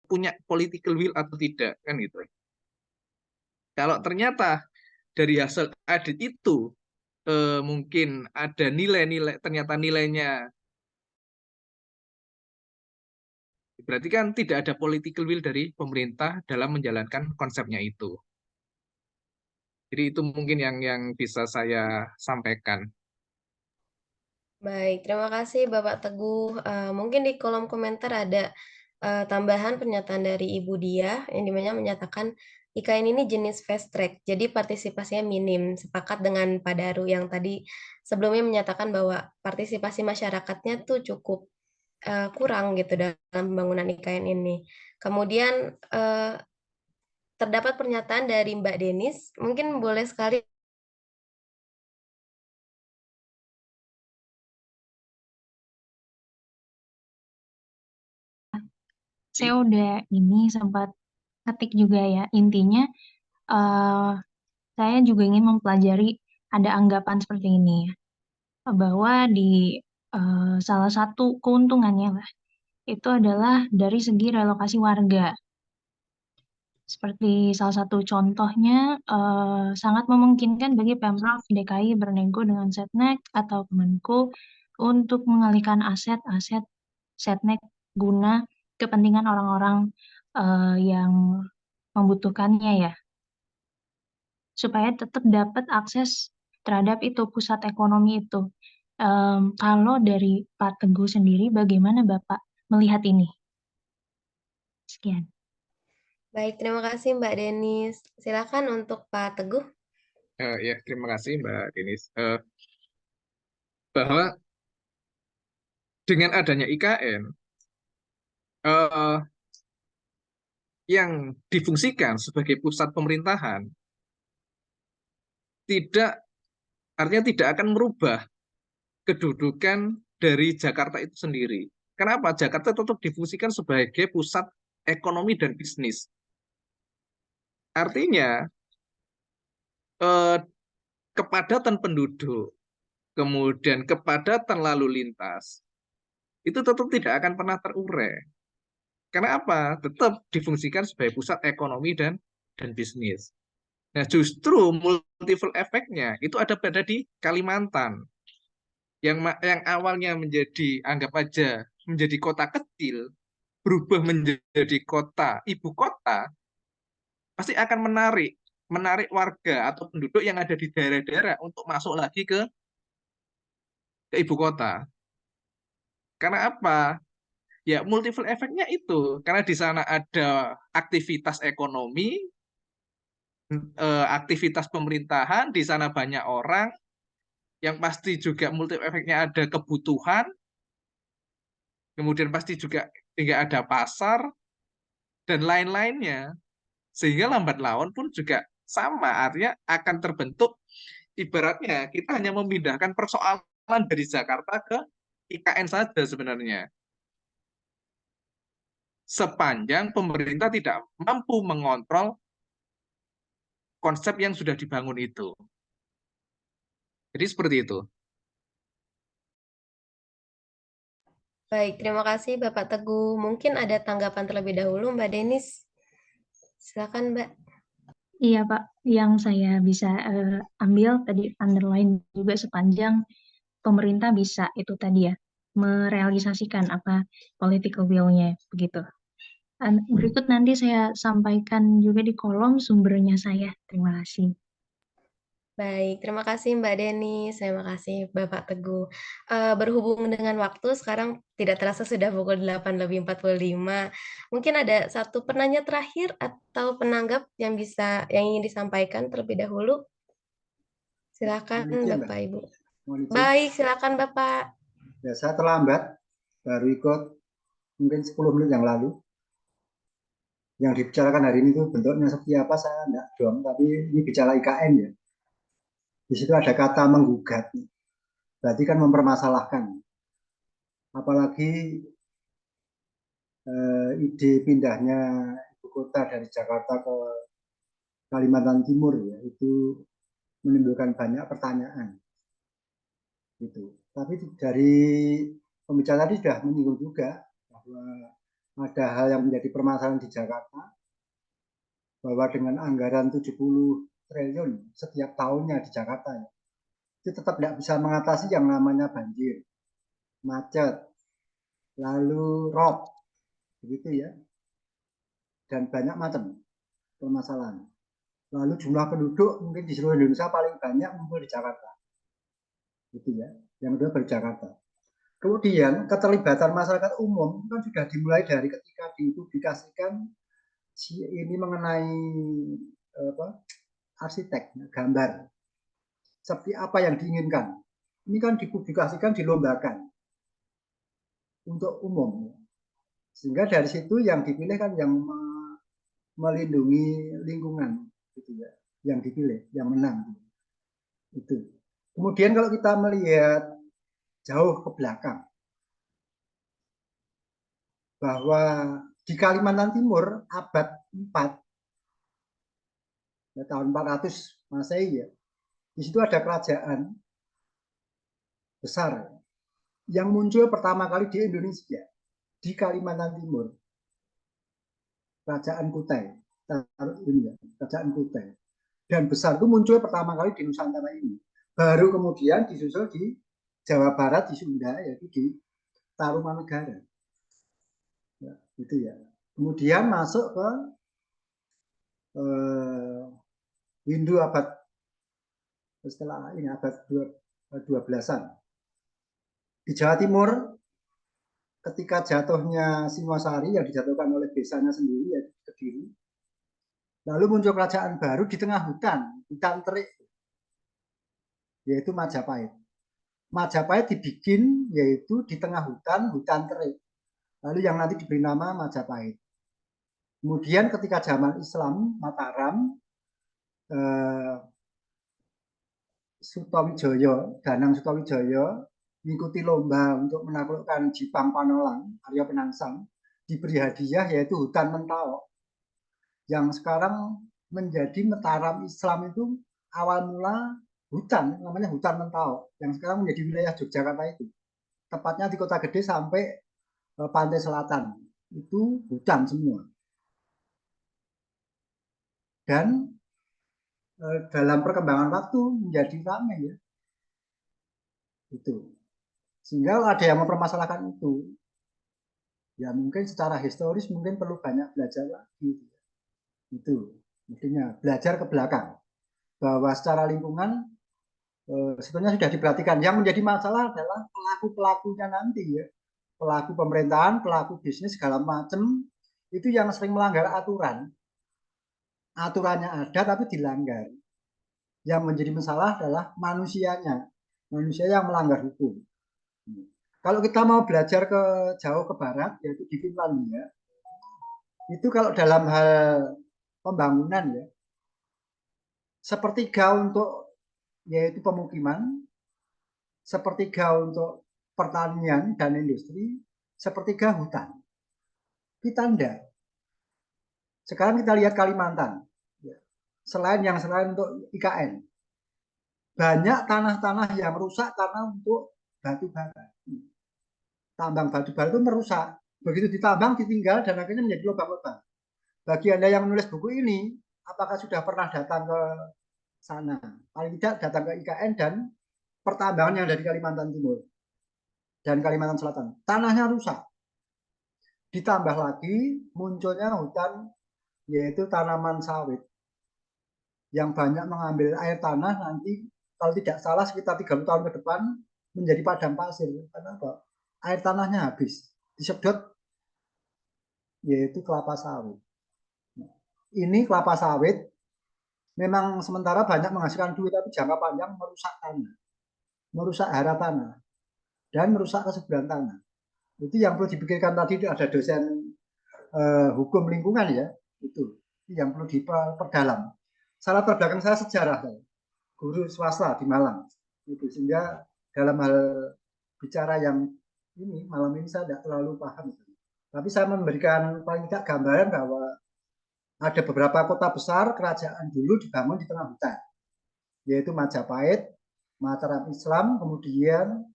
punya political will atau tidak, kan gitu. Kalau ternyata dari hasil audit itu mungkin ada nilai-nilai, ternyata nilainya, berarti kan tidak ada political will dari pemerintah dalam menjalankan konsepnya itu. Jadi itu mungkin yang bisa saya sampaikan. Baik, terima kasih Bapak Teguh. Mungkin di kolom komentar ada tambahan pernyataan dari Ibu Dia yang dimana menyatakan IKN ini jenis fast track, jadi partisipasinya minim. Sepakat dengan Pak Daru yang tadi sebelumnya menyatakan bahwa partisipasi masyarakatnya tuh cukup kurang gitu dalam pembangunan IKN ini. Kemudian terdapat pernyataan dari Mbak Denis, mungkin boleh sekali. Saya udah ini sempat ketik juga ya. Intinya eh, saya juga ingin mempelajari ada anggapan seperti ini ya. Bahwa di salah satu keuntungannya lah itu adalah dari segi relokasi warga. Seperti salah satu contohnya sangat memungkinkan bagi Pemprov DKI bernego dengan Setnek atau Kemenko untuk mengalihkan aset-aset Setnek guna kepentingan orang-orang yang membutuhkannya ya, supaya tetap dapat akses terhadap itu pusat ekonomi itu. Kalau dari Pak Teguh sendiri, bagaimana Bapak melihat ini? Sekian. Baik, terima kasih Mbak Denis. Silakan untuk Pak Teguh. Ya, terima kasih Mbak Denis. Bahwa dengan adanya IKN yang difungsikan sebagai pusat pemerintahan, tidak artinya tidak akan merubah kedudukan dari Jakarta itu sendiri. Kenapa? Jakarta tetap difungsikan sebagai pusat ekonomi dan bisnis. Artinya eh, kepadatan penduduk, kemudian kepadatan lalu lintas, itu tetap tidak akan pernah terurai. Karena apa? Tetap difungsikan sebagai pusat ekonomi dan bisnis. Nah, justru multiple efeknya itu ada pada di Kalimantan. Yang awalnya menjadi, anggap aja, menjadi kota kecil, berubah menjadi kota, ibu kota, pasti akan menarik warga atau penduduk yang ada di daerah-daerah untuk masuk lagi ke ibu kota. Karena apa? Ya, multiple efeknya itu. Karena di sana ada aktivitas ekonomi, aktivitas pemerintahan, di sana banyak orang, yang pasti juga multiple efeknya ada kebutuhan, kemudian pasti juga hingga ada pasar, dan lain-lainnya. Sehingga lambat laun pun juga sama, artinya akan terbentuk, ibaratnya kita hanya memindahkan persoalan dari Jakarta ke IKN saja sebenarnya. Sepanjang pemerintah tidak mampu mengontrol konsep yang sudah dibangun itu. Jadi seperti itu. Baik, terima kasih Bapak Teguh. Mungkin ada tanggapan terlebih dahulu Mbak Denis. Silakan Mbak. Iya Pak, yang saya bisa ambil tadi underline juga sepanjang pemerintah bisa itu tadi ya, merealisasikan apa political will-nya begitu. Berikut nanti saya sampaikan juga di kolom sumbernya saya. Terima kasih. Baik, terima kasih Mbak Denis, terima kasih Bapak Teguh. Berhubung dengan waktu, sekarang tidak terasa sudah pukul 8:45. Mungkin ada satu penanya terakhir atau penanggap yang ingin disampaikan terlebih dahulu. Silakan Mohon izin, Mbak. Bapak Ibu. Mohon izin. Baik, silakan Bapak. Ya, saya terlambat, baru ikut mungkin 10 menit yang lalu. Yang dibicarakan hari ini itu bentuknya seperti apa saya enggak dong, tapi ini bicara IKN ya. Di situ ada kata menggugat. Berarti kan mempermasalahkan. Apalagi ide pindahnya ibu kota dari Jakarta ke Kalimantan Timur ya, itu menimbulkan banyak pertanyaan. Gitu. Tapi dari pembicara tadi sudah menyinggung juga bahwa ada hal yang menjadi permasalahan di Jakarta, bahwa dengan anggaran 70 triliun setiap tahunnya di Jakarta, itu tetap tidak bisa mengatasi yang namanya banjir, macet, lalu rob, begitu ya, dan banyak macam permasalahan. Lalu jumlah penduduk mungkin di seluruh Indonesia paling banyak ngumpul di Jakarta, gitu ya. Yang kedua baru Jakarta. Kemudian keterlibatan masyarakat umum kan sudah dimulai dari ketika dipublikasikan ini mengenai arsitek, gambar, seperti apa yang diinginkan. Ini kan dipublikasikan, dilombakan untuk umum. Sehingga dari situ yang dipilih kan yang melindungi lingkungan, gitu ya, yang dipilih, yang menang. Itu. Kemudian kalau kita melihat jauh ke belakang, bahwa di Kalimantan Timur abad 4, ya, tahun 400 Masehi ya, di situ ada kerajaan besar yang muncul pertama kali di Indonesia, di Kalimantan Timur, Kerajaan Kutai, Kerajaan Kutai. Dan besar itu muncul pertama kali di Nusantara ini. Baru kemudian disusul di Jawa Barat, di Sunda, yaitu di Tarumanegara. Ya, gitu ya. Kemudian masuk ke Hindu abad setelah ini abad 12-an. Di Jawa Timur ketika jatuhnya Singosari yang dijatuhkan oleh desanya sendiri, yaitu Kediri, lalu muncul kerajaan baru di tengah hutan terik, yaitu Majapahit. Majapahit dibikin yaitu di tengah hutan terik, lalu yang nanti diberi nama Majapahit. Kemudian ketika zaman Islam, Mataram, Sutowijoyo, Danang Sutowijoyo mengikuti lomba untuk menaklukkan Jipang Panolang, Arya Penangsang, diberi hadiah yaitu hutan Mentawai, yang sekarang menjadi Mataram Islam. Itu awal mula hutan, namanya hutan Mentawai, yang sekarang menjadi wilayah Yogyakarta itu. Tepatnya di Kota Gede sampai pantai selatan, itu hutan semua. Dan dalam perkembangan waktu menjadi ramai ya. Itu. Sehingga ada yang mempermasalahkan itu, ya mungkin secara historis mungkin perlu banyak belajar lagi. Itu mestinya belajar ke belakang, bahwa secara lingkungan sebetulnya sudah diperhatikan. Yang menjadi masalah adalah pelaku-pelakunya nanti ya, pelaku pemerintahan, pelaku bisnis segala macam, itu yang sering melanggar aturan. Aturannya ada tapi dilanggar. Yang menjadi masalah adalah manusianya, manusia yang melanggar hukum. Kalau kita mau belajar jauh ke barat, yaitu di Finlandia, itu kalau dalam hal pembangunan ya, sepertiga untuk yaitu pemukiman, sepertiga untuk pertanian dan industri, sepertiga hutan. Kita enggak. Sekarang kita lihat Kalimantan, selain untuk IKN, banyak tanah-tanah yang rusak karena untuk batu bara. Tambang batu bara itu merusak. Begitu ditambang, ditinggal, dan akhirnya menjadi lubang-lubang. Bagi Anda yang menulis buku ini, apakah sudah pernah datang ke sana? Paling tidak datang ke IKN dan pertambangan yang dari Kalimantan Timur dan Kalimantan Selatan. Tanahnya rusak. Ditambah lagi munculnya hutan, yaitu tanaman sawit, yang banyak mengambil air tanah. Nanti kalau tidak salah sekitar 30 tahun ke depan menjadi padang pasir. Kenapa? Air tanahnya habis, disedot, yaitu kelapa sawit. Ini kelapa sawit memang sementara banyak menghasilkan duit, tapi jangka panjang merusak tanah, merusak hara tanah, dan merusak kesuburan tanah. Itu yang perlu dipikirkan. Tadi ada dosen hukum lingkungan ya, itu yang perlu diperdalam. Salah terbelakang saya sejarah, guru swasta di Malang, itu. Sehingga dalam hal bicara yang ini malam ini saya tidak terlalu paham, tapi saya memberikan paling tidak gambaran bahwa ada beberapa kota besar kerajaan dulu dibangun di tengah hutan, yaitu Majapahit, Mataram Islam, kemudian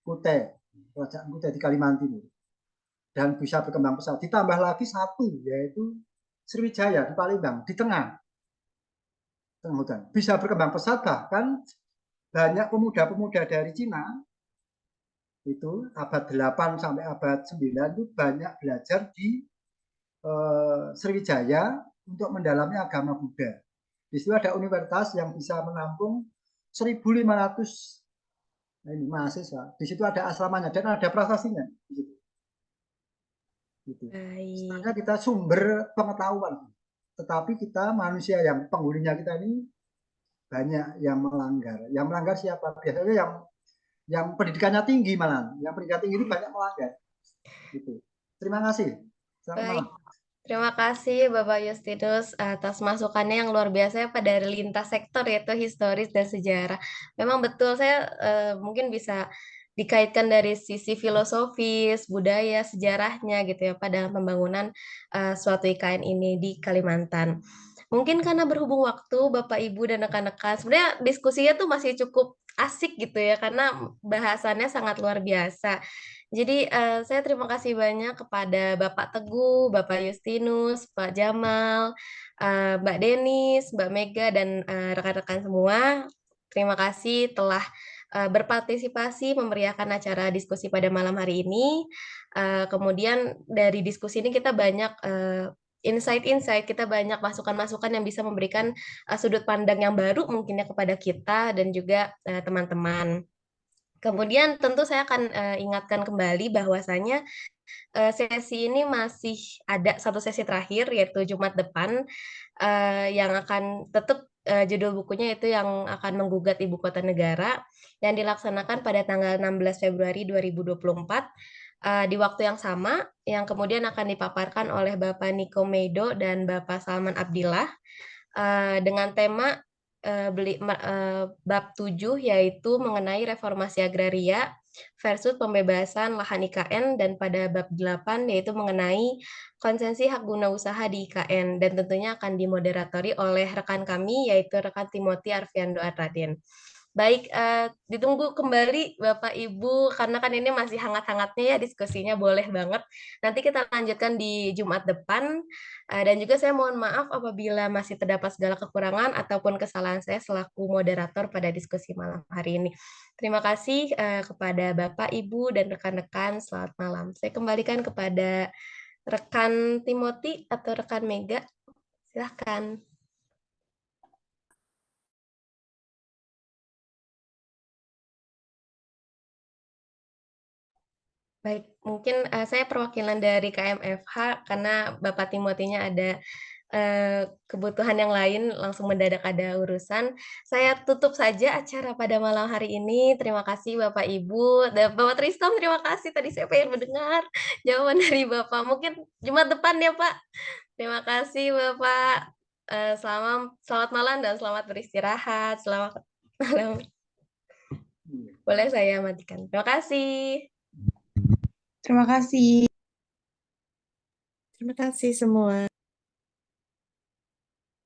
Kutai, kerajaan Kutai di Kalimantan Timur. dan bisa berkembang pesat. Ditambah lagi satu, yaitu Sriwijaya di Palembang, di tengah hutan. Bisa berkembang pesat, bahkan banyak pemuda-pemuda dari Cina, itu abad 8 sampai abad 9 itu banyak belajar di Sriwijaya untuk mendalami agama Buddha. Di situ ada universitas yang bisa menampung 1.500 ini mahasiswa. Di situ ada asramanya dan ada prasasinya. Gitu. Sebenarnya kita sumber pengetahuan, tetapi kita manusia yang penghuninya kita ini banyak yang melanggar. Yang melanggar siapa? Biasanya yang pendidikannya tinggi malah. Yang pendidikan tinggi itu banyak melanggar. Gitu. Terima kasih. Selamat malam. Terima kasih Bapak Justinus atas masukannya yang luar biasa pada lintas sektor, yaitu historis dan sejarah. Memang betul, saya mungkin bisa dikaitkan dari sisi filosofis, budaya, sejarahnya gitu ya pada pembangunan suatu IKN ini di Kalimantan. Mungkin karena berhubung waktu Bapak Ibu dan rekan-rekan, sebenarnya diskusinya tuh masih cukup asik gitu ya, karena bahasannya sangat luar biasa. Jadi saya terima kasih banyak kepada Bapak Teguh, Bapak Justinus, Pak Jamal, Mbak Denis, Mbak Mega, dan rekan-rekan semua. Terima kasih telah berpartisipasi memeriahkan acara diskusi pada malam hari ini. Kemudian dari diskusi ini kita banyak insight-insight, kita banyak masukan-masukan yang bisa memberikan sudut pandang yang baru mungkinnya kepada kita dan juga teman-teman. Kemudian tentu saya akan ingatkan kembali bahwasanya sesi ini masih ada satu sesi terakhir, yaitu Jumat depan, yang akan tetap judul bukunya itu yang akan menggugat Ibu Kota Negara, yang dilaksanakan pada tanggal 16 Februari 2024, di waktu yang sama, yang kemudian akan dipaparkan oleh Bapak Niko Meido dan Bapak Salman Abdillah, dengan tema bab 7, yaitu mengenai reformasi agraria versus pembebasan lahan IKN, dan pada bab 8 yaitu mengenai konsensi hak guna usaha di IKN, dan tentunya akan dimoderatori oleh rekan kami yaitu rekan Timothy Arfiando Raden. Baik, ditunggu kembali Bapak Ibu, karena kan ini masih hangat-hangatnya ya diskusinya, boleh banget. Nanti kita lanjutkan di Jumat depan, dan juga saya mohon maaf apabila masih terdapat segala kekurangan ataupun kesalahan saya selaku moderator pada diskusi malam hari ini. Terima kasih kepada Bapak, Ibu, dan rekan-rekan, selamat malam. Saya kembalikan kepada rekan Timothy atau rekan Mega, silahkan. Baik, mungkin saya perwakilan dari KMFH karena Bapak Timothy-nya ada kebutuhan yang lain, langsung mendadak ada urusan. Saya tutup saja acara pada malam hari ini. Terima kasih Bapak Ibu. Dan Bapak Tristom, terima kasih. Tadi saya pengen mendengar jawaban dari Bapak. Mungkin Jumat depan ya Pak. Terima kasih Bapak. Selamat malam dan selamat beristirahat. Selamat malam. Boleh saya matikan. Terima kasih. Terima kasih. Terima kasih semua.